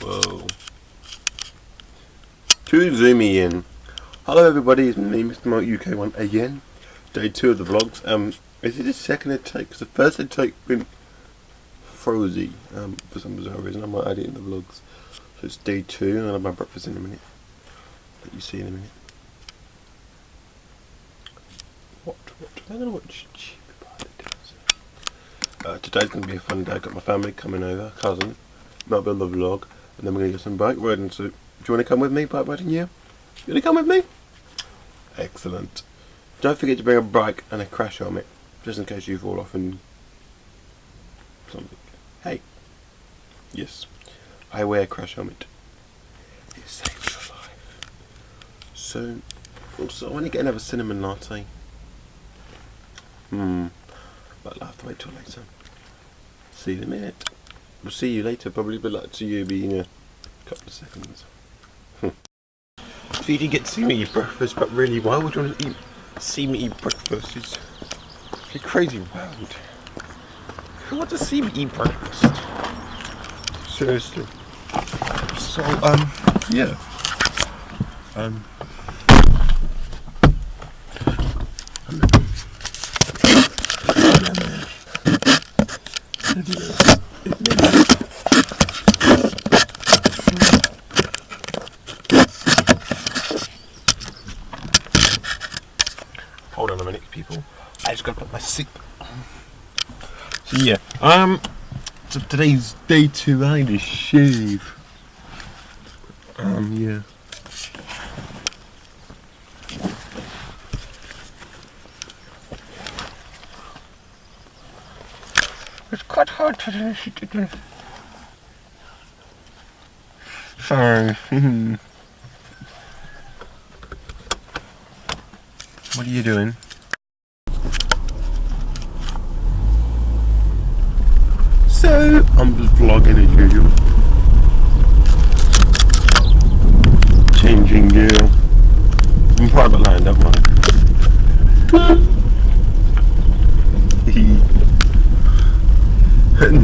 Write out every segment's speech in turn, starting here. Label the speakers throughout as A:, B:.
A: Whoa. Too zoomy in. Hello everybody, it's me, Mr. Mark UK1 again. Day 2 of the vlogs. Is it the second take? Because the first take been frozy. For some bizarre reason. I might add it in the vlogs. So it's day 2 and I'll have my breakfast in a minute. That you see in a minute. What? I'm gonna watch today's gonna be a fun day. I've got my family coming over, cousin, might be on the vlog, and then we're gonna get some bike riding. So, do you wanna come with me, bike riding? Yeah? You wanna come with me? Excellent. Don't forget to bring a bike and a crash helmet, just in case you fall off and something. Hey. Yes. I wear a crash helmet. It saves your life. So, also I wanna get another cinnamon latte. But I'll have to wait till later. See you in a minute. We'll see you later, probably, but like to you be in a couple of seconds. So you didn't get to see me eat breakfast, but really, why would you want to see me eat breakfast? It's a crazy world. Who wants to see me eat breakfast? Seriously. So, yeah. Hold on a minute, people. I just gotta put my seat. So yeah, so today's day 2. I need to shave. Yeah. It's quite hard to finish it again. Sorry. What are you doing? So, I'm just vlogging as usual. Changing gear. In private land, don't mind.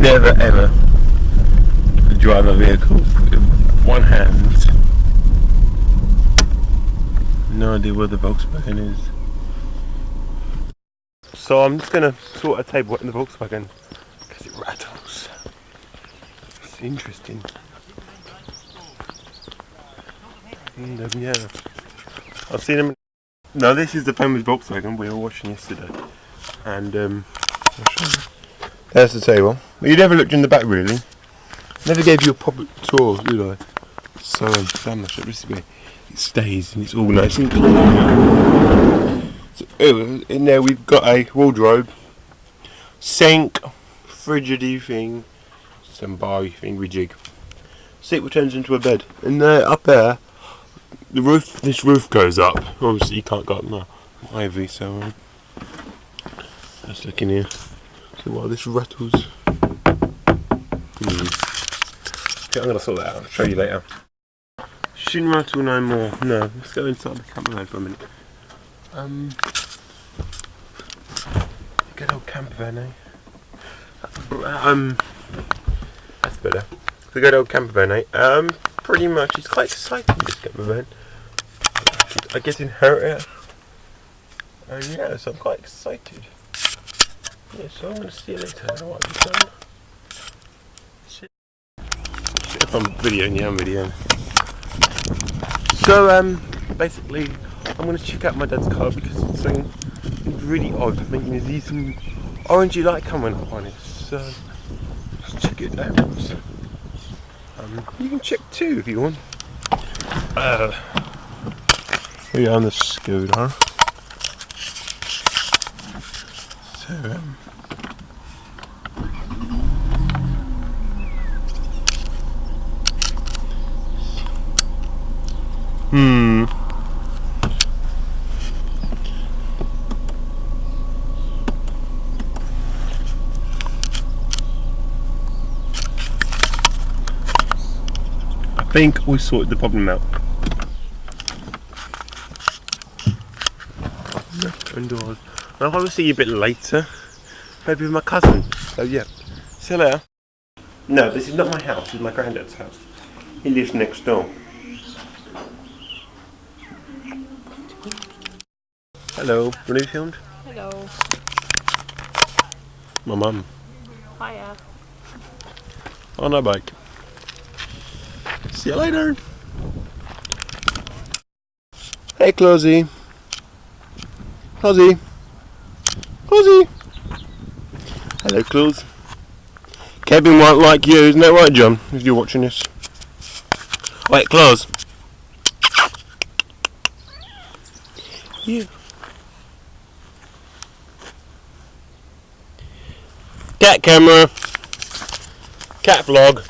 A: Never ever drive a vehicle with one hand. No idea where the Volkswagen is. So I'm just going to sort a table in the Volkswagen because it rattles. It's interesting. And yeah, I've seen them. Now this is the famous Volkswagen we were watching yesterday, and I'll show you. There's the table. But you never looked in the back really. Never gave you a proper tour, did I? So damn, this is where it stays and it's all nice and clean. So, in there we've got a wardrobe, sink, frigidy thing, some bar thing rejig. Seat which turns into a bed. And up there, the roof. This roof goes up. Obviously you can't go up now. Ivy. So let's look in here. So while this rattles. Okay, I'm gonna sort that out. I'll show you later. Shouldn't rattle no more. No, let's go inside the camper van for a minute. Good old camper van, eh? That's better. The good old camper van, eh? Pretty much, it's quite exciting, this camper van. I guess inherit it. And yeah, so I'm quite excited. Yeah, so I'm gonna see you later. I don't know what I've done. If I'm videoing, yeah, I'm videoing. So, basically, I'm going to check out my dad's car because it's something really odd. I mean, there's some orangey light coming up on it. So, let's check it out. You can check too if you want. Here we are on the scooter. So, I think we sorted the problem out. Indoors. I'll probably see you a bit later. Maybe with my cousin. So yeah. See you later. No, this is not my house, this is my granddad's house. He lives next door. Hello, what have you filmed?
B: Hello.
A: My mum.
B: Hiya.
A: On her bike. See you later. Hey, Closey. Closey. Closey. Hello, Close. Kevin won't like you, isn't that right, John? If you're watching this. Wait, Close. Yeah. Cat camera. Cat vlog.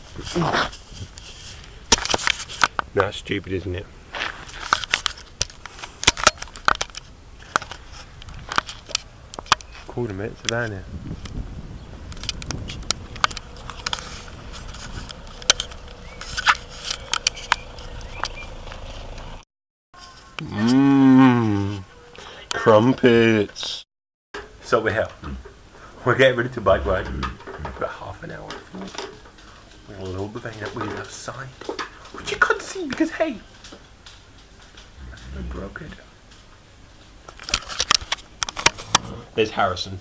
A: No, that's stupid, isn't it? Called a minute, it's a van here. Mmm, crumpets. So we're here. We're getting ready to bike ride. About half an hour. We'll load the van up with outside, which you can't see because hey, I broke it. There's Harrison.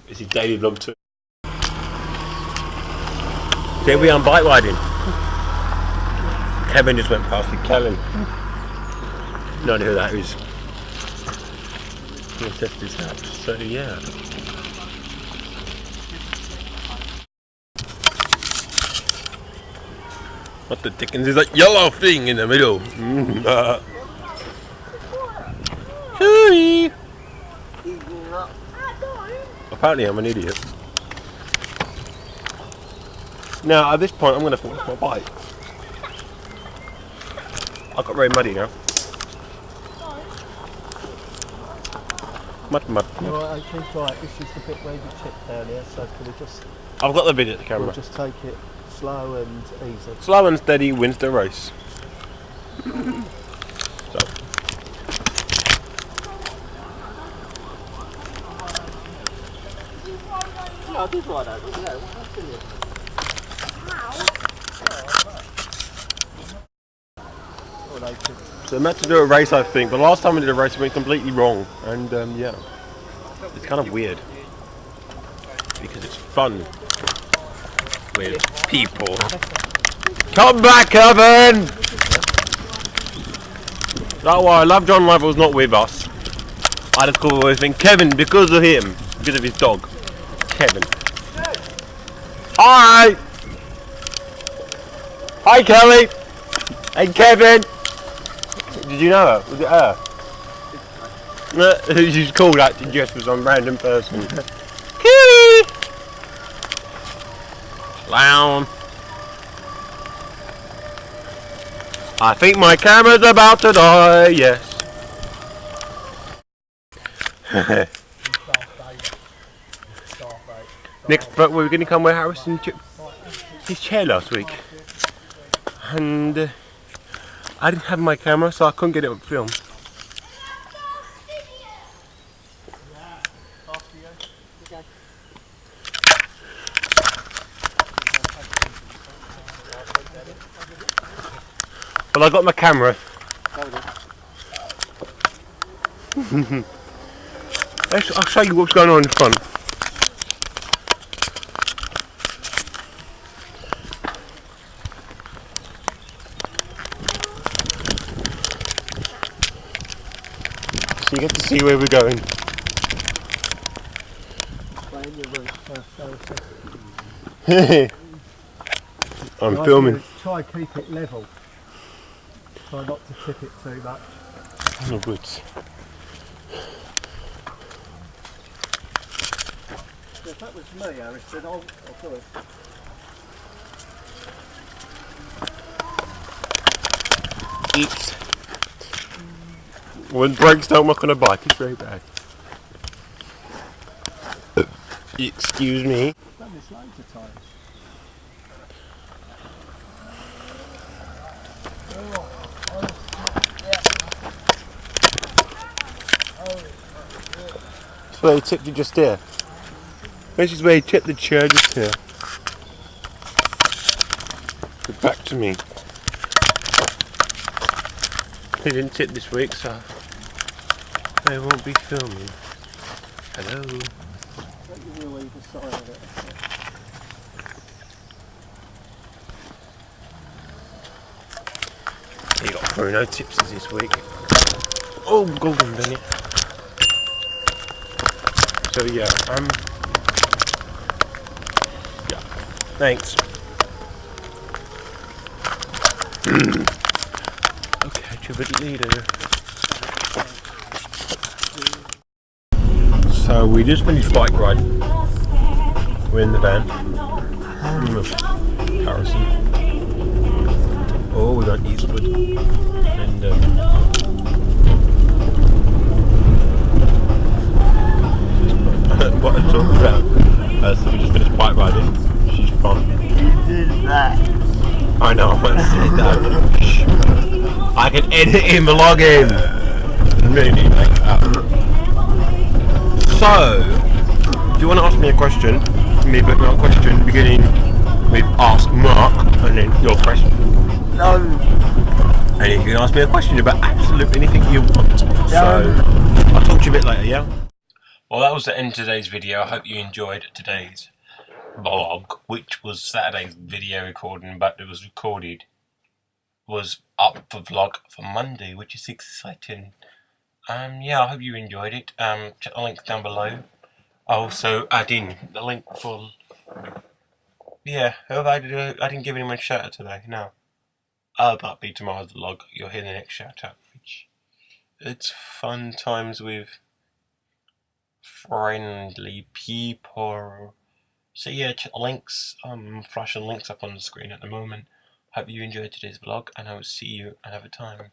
A: It's his daily vlog too. Here we are bike riding. Kevin just went past with Kellen. No idea who that is. He'll test his house, so yeah. What the dickens is that yellow thing in the middle? Sorry. Apparently I'm an idiot. Now at this point I'm going to fall off my bike. I got very muddy now. Mud.
C: Right, okay, right, this is the bit where you chipped earlier, so can we just...
A: I've got the video at the camera.
C: We'll just take it slow and easy.
A: Slow and steady wins the race. So.
C: Yeah, I did ride over, yeah,
A: So I'm meant to do a race, I think, but last time we did a race we went completely wrong, and yeah, it's kind of weird because it's fun with people. Come back, Kevin! Don't worry, Love John Rival's not with us. I just call everything Kevin because of him, because of his dog, Kevin. Hi! Hi, Kelly! Hey, Kevin! Did you know her? Was it her? She's called acting just for some random person. Kitty! Clown. I think my camera's about to die, yes. Next, but we were going to come where Harrison took his chair last week. And I didn't have my camera, so I couldn't get it on film. Well, I got my camera. I'll show you what's going on in the front. So you get to see where we're going. I'm filming.
C: Try and keep it level. Try not to tip it too much.
A: No good.
C: If that was me, Harrison, I'll do it.
A: Eat. When brakes don't work on a bike, it's very bad. Excuse me.
C: I've done this loads of times.
A: That's where he tipped it just there. This is where he tipped the chair just here. back to me. He didn't sit this week, so they won't be filming. Hello.
C: You will either side of it.
A: He got through no tipsies this week. Oh, golden Benny. So yeah, yeah. Thanks. Okay, Jupiter leader. So we just finished bike ride. We're in the van. Harrison. Oh, we got Eastwood. And what I'm talking about. So we just finished bike riding. She's fun.
C: You did that.
A: I know, I might say that. I can edit in vlogging. Really, like So, do you want to ask me a question? Me put my question beginning with ask Mark and then your question.
C: No.
A: And you can ask me a question about absolutely anything you want. So, I'll talk to you a bit later, yeah? Well, that was the end of today's video. I hope you enjoyed today's vlog, which was Saturday's video recording, but it was recorded, was up for vlog for Monday, which is exciting. Yeah, I hope you enjoyed it. Check the links down below. I'll also add in the link for, yeah, I didn't give anyone a shout out today, no. That'll be tomorrow's vlog. You'll hear the next shout out, which it's fun times with friendly people. So yeah, check the links. I'm flashing links up on the screen at the moment. Hope you enjoyed today's vlog, and I will see you another time.